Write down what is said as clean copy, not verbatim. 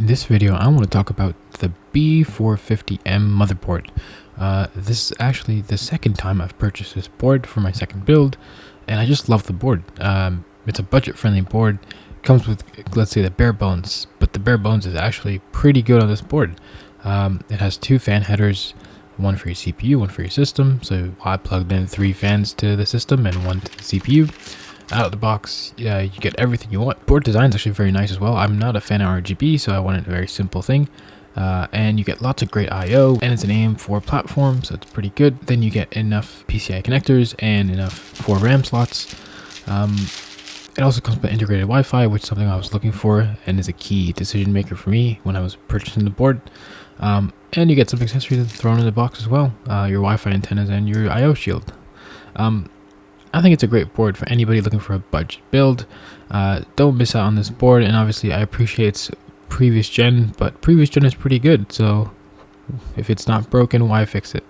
In this video, I want to talk about the B450M motherboard. This is actually the second time I've purchased this board for my second build, and I just love the board. It's a budget-friendly board. Comes with, let's say, the bare bones, but the bare bones is actually pretty good on this board. It has two fan headers, one for your CPU, one for your system. So I plugged in 3 fans to the system and 1 to the CPU. Out of the box, you get everything you want. Board design is actually very nice as well. I'm not a fan of RGB, so I wanted a very simple thing. And you get lots of great I/O, and it's an AM4 platform, so it's pretty good. Then you get enough PCI connectors and enough 4 RAM slots. It also comes with integrated Wi-Fi, which is something I was looking for and is a key decision maker for me when I was purchasing the board. And you get some accessories thrown in the box as well, your Wi-Fi antennas and your I/O shield. I think it's a great board for anybody looking for a budget build. Don't miss out on this board, and obviously I appreciate its previous gen, but previous gen is pretty good, so if it's not broken, why fix it?